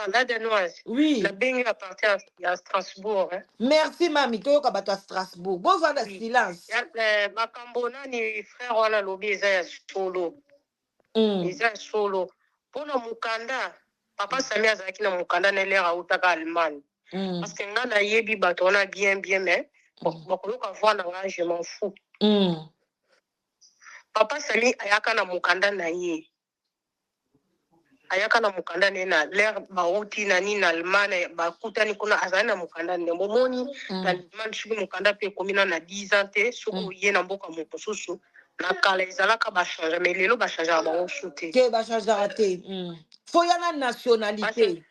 la Danoise. Oui. La Bengue appartient à Strasbourg. Hein. Merci, mami. Toyoka bato à Strasbourg. Bon, voilà, silence. Makambona ni frère wana lobi eza ya solo. Eza ya solo. Pona mukanda, papa Sami azalaki na mukanda na lera autaka Allemagne. Parce que nga na yebi bato wana bien, mais bakoyoka voir na nga, je m'en fous. Papa Sami ayaka na mukanda na ye. Ayaka na mukanda ne na l'air bauti na ni na Allemagne bakutani kuna azali na mukanda ne momoni na Allemagne suku mukanda pe komina na 10 ans te suku ye na mboka mosusu na kala ezalaka ba changer mais lelo ba changer ba osute ke ba changer te faut yana nationalité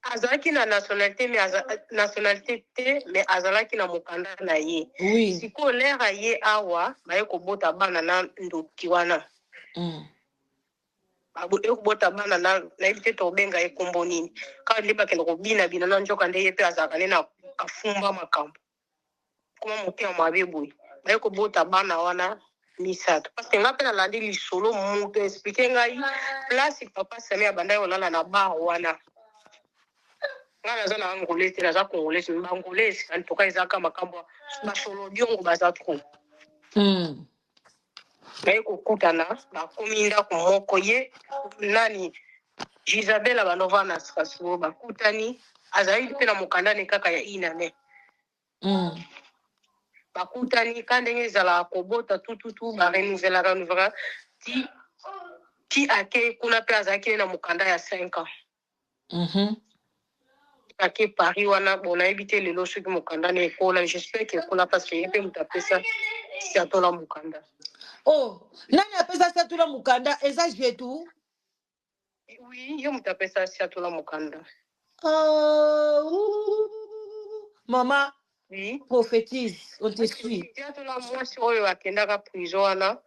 azalaki na nationalité mais azalaki na mukanda na ye siko l'air ye awa baye kobota bana na ndoki wana ekobota bana nayebi te tobenga ekombo nini kaka nde bakende kobina na nzoka nde ye mpe azalaka ne na kafumba makambo koma motema mabe boye baye kobota bana wana misato parce que nga mpe nalandi lisolo moto explike ngai place papa Sami abandaki kolala na bar wana nga naza na angolais te naza congolais bangolais antoka ezalaka makambo basolo diongo baza tro baye kokutana bakomi ndako moko ye nani Gisabelle abanova na Strasbourg bakutani azali mpe na mokanda ne kaka ya inane bakutani ka ndenge ezalaka kobota tututu barenouvelaka ti ake kuna mpe azalaki na mokanda ya 5 ans ake Paris wana bon nayebi te lelo soki mokanda ne ekola j'espère ke ekola parce que ye mpe moto apesa si atola mokanda nani apesa si atola mokanda eza jetu oui ye moto apesa si atola mokanda mama oui prophétise on te suit atola mwasi oyo akendaka prison wana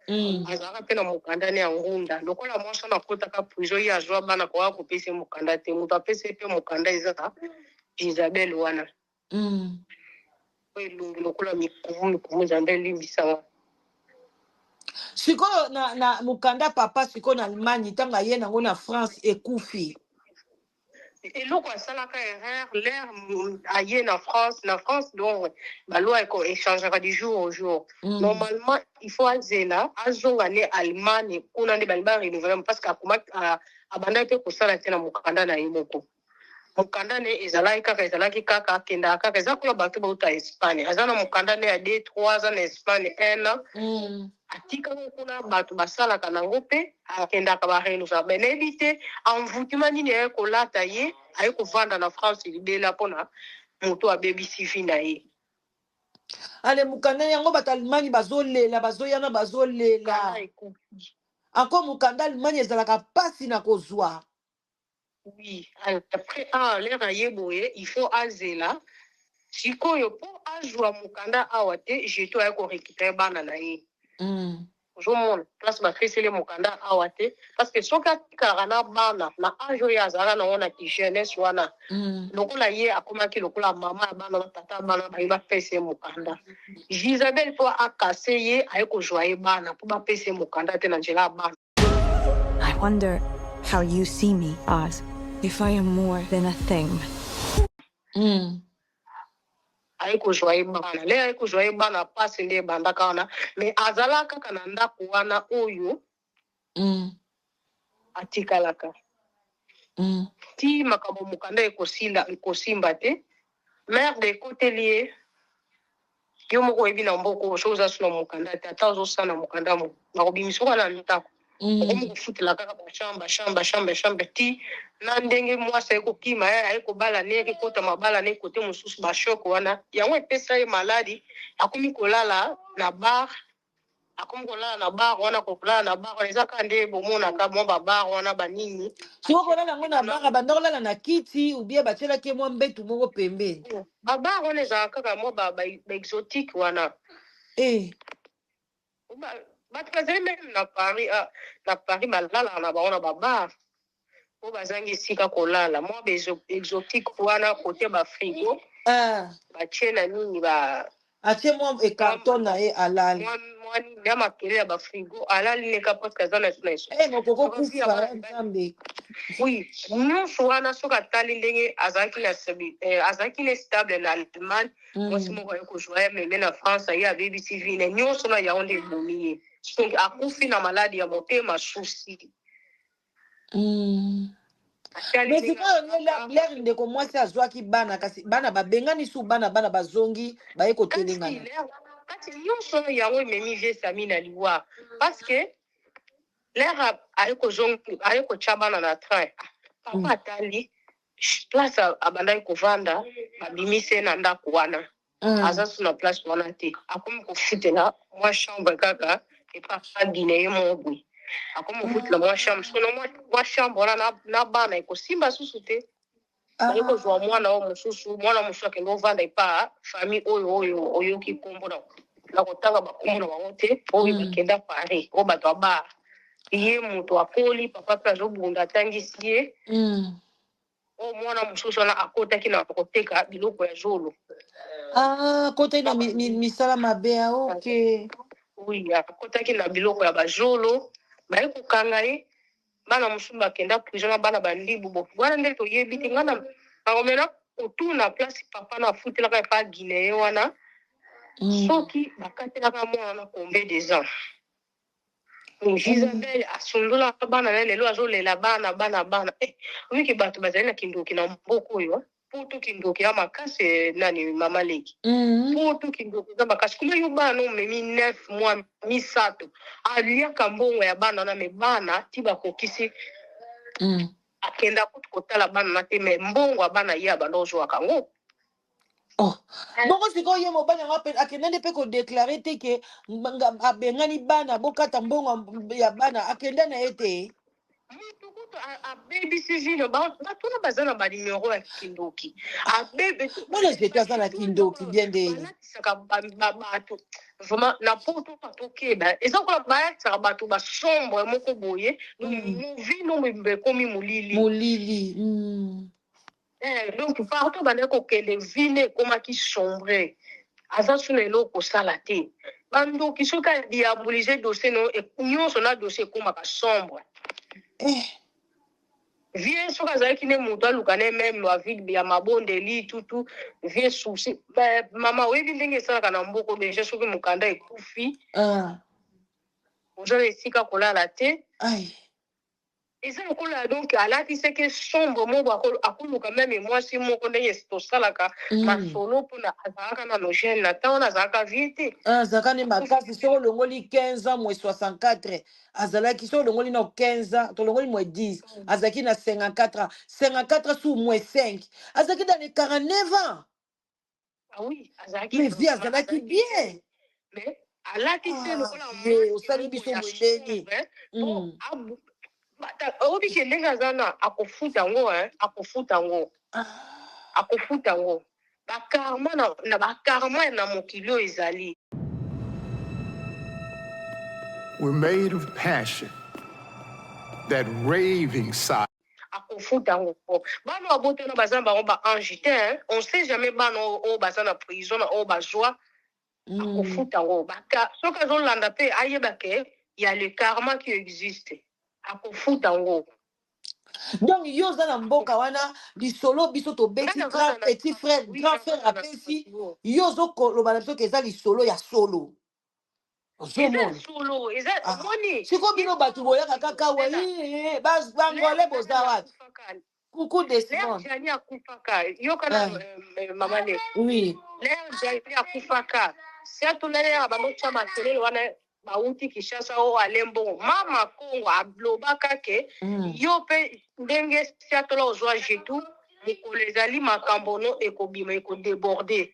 azalaka mpe na mokanda ne ya ngunda lokola mwasi wana akotaka prison ye azwa bana koka kopesa mokanda te moto apesa mpe mokanda eza Isabelle wana oyo elongi lokola mikumu nzambe elimbisanga sikoyo na mokanda papa sikoyo na Allemagne ntango aye nango na France ekufi eloko asalaka erreur l'air aye na France donc baloi échangera du jour au jour normalement il faut azela azonga ne Allemagne kuna nde bali barenouveler parce que abandaki mpe kosala te na mokanda na ye moko mokanda ne ezalaki kaka akendaka kaka eza koya bato bauta Espagne aza na mokanda ne ya 2-3 aza na Espagne 1 an atikaka kuna bato basalaka nango mpe akendaka barenouveler me nayebi te envoûtement nini aye kolata ye aye kovanda na France libela mpona moto abebisi vi na ye ale mokanda yango bato Allemagne bazolela bazoyana bazolela encore mokanda Allemagne ezalaka mpasi na kozwa oui après l'air aye boye il faut azela sikoyo mpo azwa mokanda awa te jeto aye korécupere bana na ye ozomona place bapeseli mokanda awa te parce que soki atikaka na bana na age oyo azalaka nango na jeunesse wana lokola ye akomaki lokola mama ya bana batata bana baye bapesa ye mokanda Gisabelle mpo akase ye aye kozwa ye bana mpo bapesa ye mokanda te na nzela ya bana I wonder how you see me, Oz, if I am more than a thing. aye kozwa ye bana le aye kozwa ye bana pasi nde ebandaka wana me azala kaka na ndako wana oyo atikalaka ti makambo mokanda ekosimba te merde ekoteli ye yo moko oyebi na mboko so oza so na mokanda te ata ozosala na mokanda bakobimisa oka na ndako okomi kofutela kaka bachambre ti na ndenge mwasi aye kokima ye aye kobala ne ekota mabala ne kote mosusu bashoko wana yango epesa ye maladi akomi kolala na bar wana kolala na bar wana eza kaka nde bomonaka mwa babar wana banini siko kolala yango na bar banda kolala na kiti ubie batielaki mwa mbetu moko pembeni babar wana ezalaka kaka mwa baexotique wana bato bazali meme na Paris balalaka na bango na babar po bazangi esika kolala mwa exotique wana kote bafrigo batie na nini atie mwa ecarton na ye alali mwani ya makele ya bafrigo alali neka presque aza na so mokoko kufa ya nzambe. oui nyonso wana soki atali ndenge azalaki na stable na Allemagne mwasi moko aye kozwa ye meme na France aye abebisi vine nyonso na yango nde ebomi ye donc akufi na maladi ya motema susi. Mais sikoyo Blair ndeko mwasi azwaki bana kasi bana babengani su bana bazongi baye kotelengana kati nyonso yango ememi vie sami na liwa parce que Blair aye kotya bana na train papa atali place abandaki kovanda babimisi ye na ndako wana aza su na place wana te akomi kofutela mwa chambre kaka epapa guine ye mobwe akomi kofutela mwa chambre sono mwa chambre wana na bana ekosimba susu te baye kozwa mwana oyo mosusu mwana mosusu akende ovanda epa famille oyo oyoki nkombo na kotanga bakombo na bango te oyo bakenda Paris oyo bato aba ye moto akoli papa mpe azobunda atangisi ye oyo mwana mosusu wana akotaki na koteka biloko ya zolo akotaki na misala mabe ok oui akotaki na biloko ya bazolo baye kokanga ye bana mosusu bakenda prison na bana bandibu bo wana nde toyebi te ngana bakomena kotuna place papa na afutelaka epa guine ye wana soki bakatelaka mwana na combien des ans Isabelle asundolaka bana na lelo azolela bana oyiki bato bazali na kindoki na mboka oyo poto kindoki ya makasi nani mama leki poto kindoki za makasi kuma yo bana omemi 9 mois misato aliaka mbongo ya bana na me bana ti bakokisi akenda kutu kotala bana na te me mbongo ya bana ye abanda ozwaka ngo bongo sikoyo ye mobali yango akendani mpe kodeklare te ke abengani bana bokata mbongo ya bana akenda na ye te mutukutu abebisi vino batuna baza na banimero ya kindoki mwana zetu aza na kindoki bien nde balatisaka bato vraiment na poto patokeba eza kola balatisaka bato basombre moko boye vino ekomi molili donc partout bande kokende vino ekomaki sombre aza suna eloko kosala te bandoki soki adiabolize dossier no nyonso na dossier ekomaka sombre vie soki azalaki ne moto aluka ne meme avide ya mabondeli tutu vie susi mama oyebi ndenge esalaka na mboka deja soki mokanda ekufi oza na esika kolala te eza lokola donc alatiseke sombre moko akoluka meme mwasi moko ndenge tosalaka masolo mpona azalaka na nogene na ntango wana azalaka vie te azalaka ne makasi soki olongoli 15 ans moins 64 azalaki soki olongoli na 15 ans tolongoli moins 10 azalaki na 54 ans 54 sur moins 5 azalaki dans les 49 ans oui azalaki mais vie azalaki bien mais alatise lokola osali biso monene obike ndenge aza na akofuta yango bakarma na bakarma na mokili oyo ezali. We're made of passion, that raving side. Akofuta yango bana babote na baza bango ba ange te on sait jamais bana oyo baza na prison na oyo bazwa akofuta yango soki azolanda mpe ayeba ke ya le karma qui existe akofuta yango. Donc yo oza na mboka wana lisolo biso tobeti grand petit frère grand frère apesi yo ozokoloba na biso ke eza lisolo ya solo siko bino bato boyaka kaka we bangole boza wapi kuku desjani akufaka yokana mamane oui jani akufaka siatulelea banotya makelele wana bauti Kinshasa o alembo mama Kongo ablobaka ke yo pe ndenge siatola ozwa jetu mokolo ezali makambo no ekobima ekodeborde.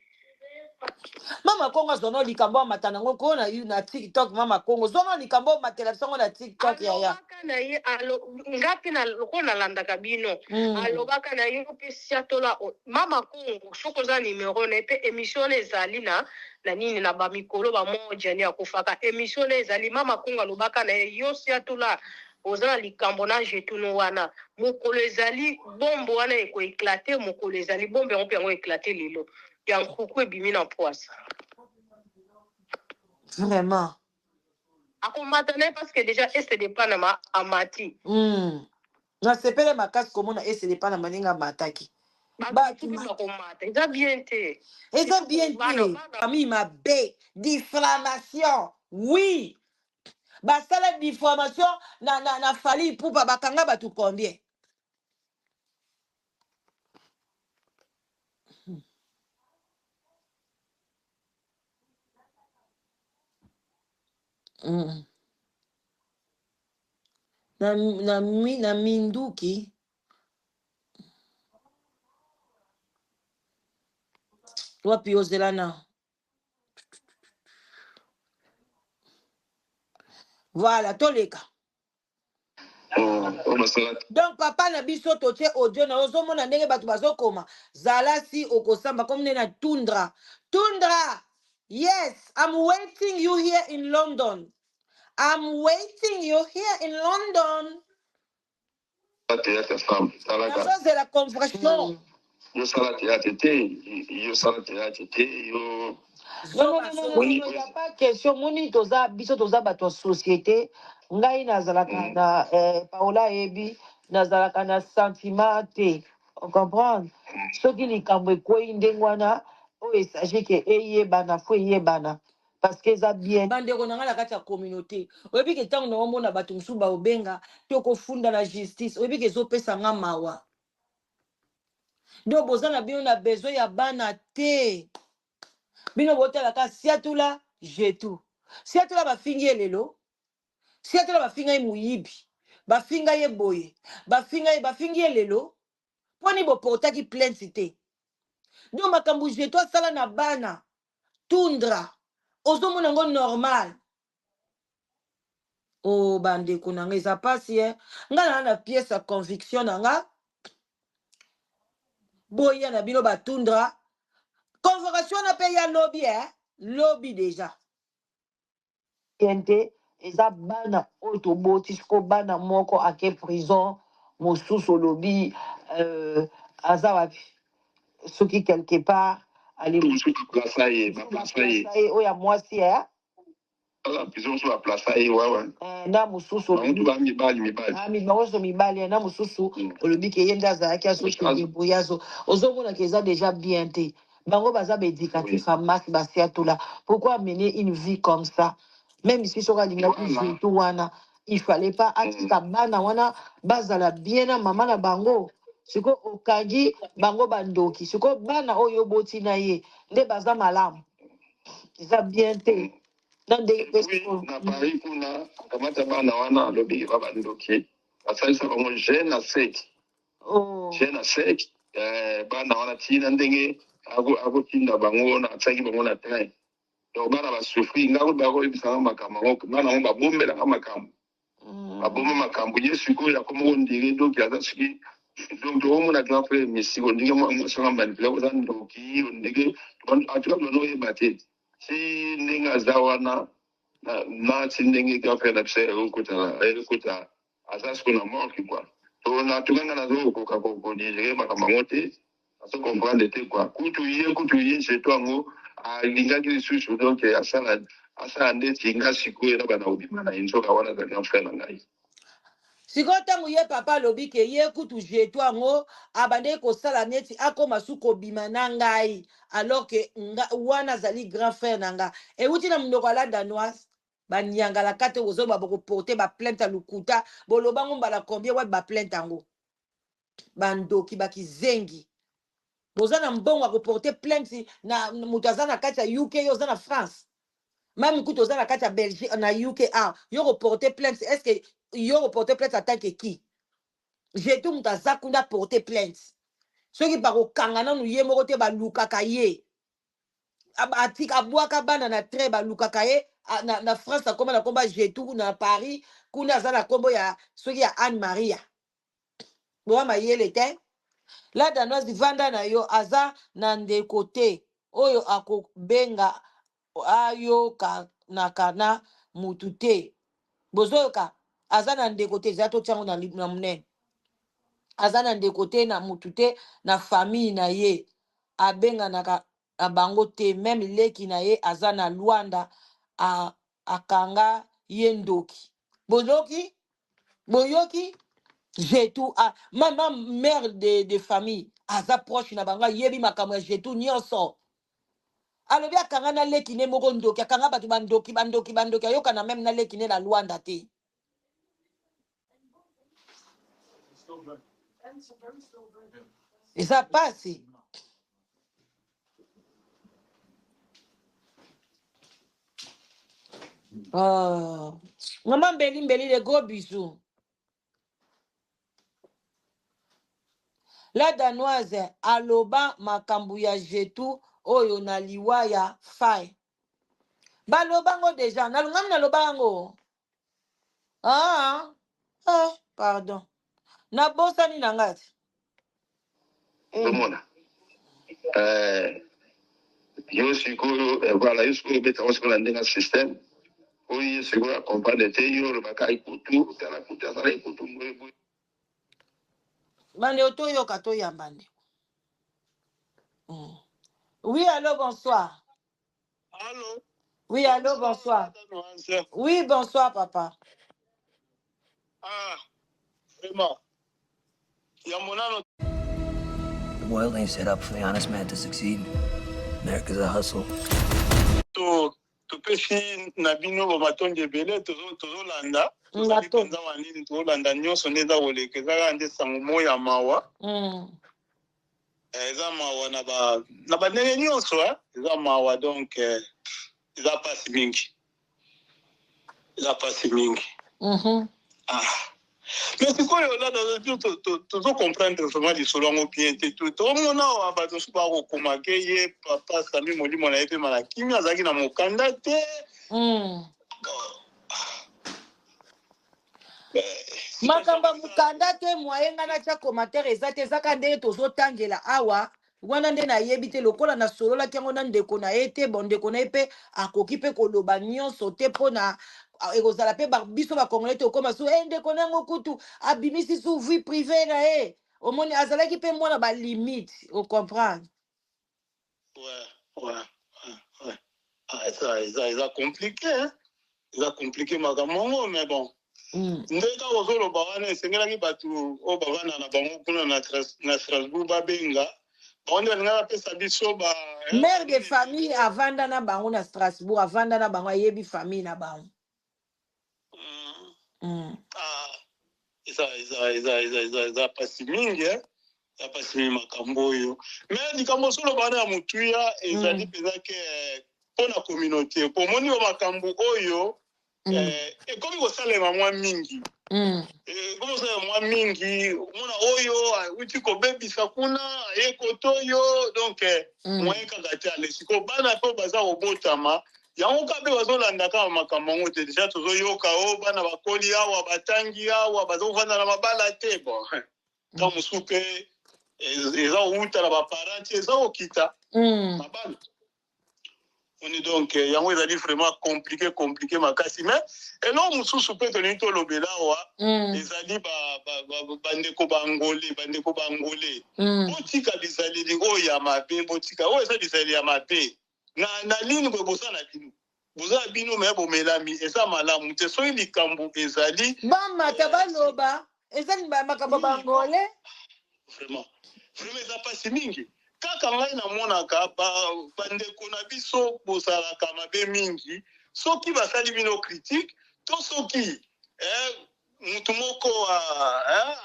Mama Kongo zono likambo matana ngo kona na TikTok mama Kongo zono likambo matela songo na TikTok ya na ye ngapi na lokona landaka bino alobaka na ye pe siatola mama Kongo soko za numero na pe émission ezali na nini na ba mikolo ba moja ni akufaka émission ezali mama Kongo alobaka na ye yo siatola ozana likambo na jetuno wana mokolo ezali bombo wana eko éclater mokolo ezali bombe on pe ngo éclater lelo ya nkuku ebimi na poisa Vraiment. Akomata parce que déjà est dépend na amati. Na sepele makasi komona ese dépend na maninga mataki. Eza bien te. Eza bien te. Famille mabe, diffamation. Oui. Basala diffamation na fali poupa bakanga batu combien? Na minduki wapi ozela na voilà toleka. Donc papa na biso totie audio na ozomona ndenge bato bazokoma zala si okosamba comme na tundra yes, I'm waiting you here in London. I'm waiting you here in London. C'est la conversation. Yo sala théâtre yo Non, il n'y a pas question. Moni toza biso toza bato société. Ngai nazalaka na Paola Ebi nazalaka na sentiment te. On comprend? Ce qui likambo ekwei ndenge wana oyo esage ke eyebana fo eyebana parce que eza bien bandeko na nga na kati ya communauté oyebi ke ntango na omona bato mosusu baobenga to kofunda na justice oyebi ke ezopesa nga mawa nde boza na bino na besoin ya bana te bino botalaka siatula jetu siatula bafingi ye lelo siatula bafinga ye moyibi bafinga ye boye bafingi ye lelo mponi boportaki plainte te donc makambo jetu asala na bana tundra ozomona yango normal o bandeko na nga eza pasi nga na pièce ya conviction na nga boya na bino batundra convocation na mpe ya lobi lobi deja ente eza bana oyo toboti siko bana moko ake prison mosusu olobi aza wapi soki quelque part oyo ya mwasi na mosusu bangoso mibali na mosusu olobi ke ye nde azalaki asokibuyazo ozomonaka eza déjà bien te bango baza baéducatif ya masi basiatula pourquoi amener une vie comme ça même si soki alingaki jetu wana il fallait pas atika bana wana bazala bien na mama na bango siko okangi bango bandoki siko bana oyo oboti na ye nde baza malamu eza bien te na Paris kuna kamata bana wana alobi babandoki basalisa bango jeune na sec bana wana tina ndenge akotinda bango na atsaki bango na train donc bana basufri ngango bakoyebisanga makambo bana ngo babombelanga makambo babombe makambo ye sikoyo akomoko ndenge donc aza soki donc tokomona grand frère misiko ndenge mwasanga manipula koza ndoki ndenge atuka tona oyeba te si ndenge aza wana na ti ndenge grand frère na biso ekokota aza siko na morki kua to na tukanga nazokoka kodigere makambo yango te azo comprendre te kua kutu ye jeto yango alingaki lisusu donc asala ndeti nga sikoyo na bana obima na ye nzoka wana za grand frère na ngai sikoyo ntango ye papa alobi ke ye kutu jetu yango abandeki kosala neti akoma su kobima na ngai alors ke wana azali grand frère na nga euti na mondoko ala danoise banyangalaka te ozoba bokoporte baplainte ya lukuta bolobango mbala combien wapi baplainte yango bandoki bakizengi boza na mbongo ya koporte plainte na moto aza na kati ya uk yo oza na france mami kutu oza na kati ya belgique na uk yo koporte plainte est ce que yo koporte plainte atanke ki jetu moto aza kuna porte plainte soki bakokanga nanu ye moko te balukaka ye abwaka bana na train balukaka ye na france akoma na kombo ya jetu na paris kuna aza na kombo ya soki ya anne maria bowa mayele te la danoise vanda na yo aza na ndeko te oyo akobenga ayokanaka na mutu te bozoyoka aza na ndeko te eza totiango na monene aza na ndeko te na mutu te na famille na ye abenganaka na bango te meme leki na ye aza na lwanda akanga yendoki. Boyoki, j'ai tout. Ma mère de famille, aza proche na banga yebi makamwa j'ai tout nyonso. Alobi akanga na lekine moko ndoki, akanga batu bandoki, ayoka na même na lekine na Luanda te. Et ça passe. Oh. Maman Mbeli, les gros bisous. La danoise, aloba makambu ya jetu, oyo na liwa ya fai. Baloba ngo deja, nalungam na loba ngo. Pardon. Na bosa ni nangati. Mona. Yo sikuru, voilà, yo sikuru beta wasikula ndenga system. Oye sikuru accompagne te yo le bakai kutu, tala kutu, tala kutu mwe. Bande oto yo kato yambande. Oui, allô, bonsoir. Allô? Oui, allô, bonsoir. Oui, bonsoir, papa. Vraiment. The world ain't set up for the honest man to succeed. America's a hustle. Topesi na bino bamatonde ebele tozolanda tozali mpenza wanini tozolanda nyonso nde eza koleka ezaka nde sango moko ya mawa eza mawa na bandenge nyonso eza mawa donc eza pasi mingi mais sikoyo là tozocomprendre vraiment lisolo yango bien te tomona awa bato mosusu bakokoma ke ye papa sami molimo na ye mpe malakimi azalaki na mokanda te makamba mokanda te mwayenga na tia commentaire eza te ezaka ndenge tozotangela awa wana nde nayebi te lokola na sololaki yango na ndeko na ye te bon ndeko na ye mpe akoki mpe koloba nyonso te mpona ekozala mpe biso bakongole te okoma so ndeko na yango kutu abimisi su vie privé na ye omoni azalaki mpe mwana balimite ocomprendre. eza compliqué makambo yango mais bon ndeka kozoloba wana esengelaki bato oyo bavanda na bango kuna na Strasbourg babenga bango nde balinga bapesa biso mère de famille avanda na bango na Strasbourg avanda na bango ayebi famille na bango eza pasi mingi eza pasi mingi makambo oyo mais likambo soloba wana ya motuya ezali mpenza ke mpo na communauté po omoni ba makambo oyo ekomi kosalema mwa mingi ekomi kosalema mwa mingi omona oyo awuti kobebisa kuna aye kote oyo donc moyen kaka te alesiko bana mpe baza kobotama yango ka mpe bazolandaka ba makambo yango te deja tozoyoka o bana bakoli awa batangi awa baza kovanda na mabala te bon ka mosusu mpe eza kowuta na baparent eza kokita mabala oni donc yango ezali vraiment compliqué makasi mais eloko mosusu mpe tolingi tolobela awa ezali bandeko bangole botika bizaleli oyo ya mabe botika oyo eza bizaleli ya mabe na lini boye boza na bino boza bino me bomelami eza malamu te soki likambo ezali bamata baloba ezali makambo bangole vraiment eza pasi mingi kaka ngai namonaka bandeko na biso bozalaka mabe mingi soki basali bino critique to soki mutu moko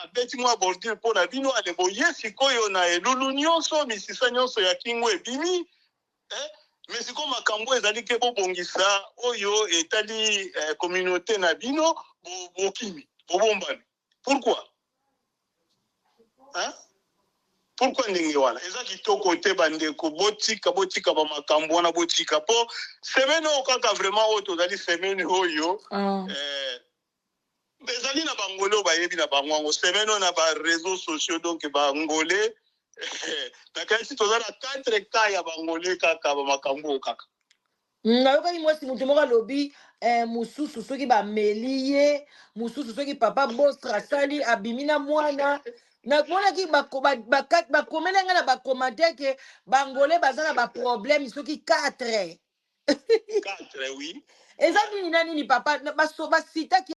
abeti mwa bordure mpo na bino ale boye sikoyo na elulu nyonso misisa nyonso ya kingo ebimi mais sikoyo makambo ezali ke bobongisa oyo etali communauté na bino bokimi bobombami pourquoi pourquoi ndenge wana eza kitoko te bandeko botika bamakambo wana botika mpo semaine oyo kaka vraiment oyo tozali semaine oyo ezali na bangole oyo bayebi na bango yango semaine oyo na bareseaux sociaux donc bangole nakasi toza na 4 cas ya bangole kaka bamakambo oyo kaka nayokaki mwasi moto moko alobi mosusu soki bameli ye mosusu soki papa bostra asali abimi na mwana namonaki bakomeli ngai na bakomante ke bangole baza na baproblème soki 4 4, oui. eza nini na nini papa basitaki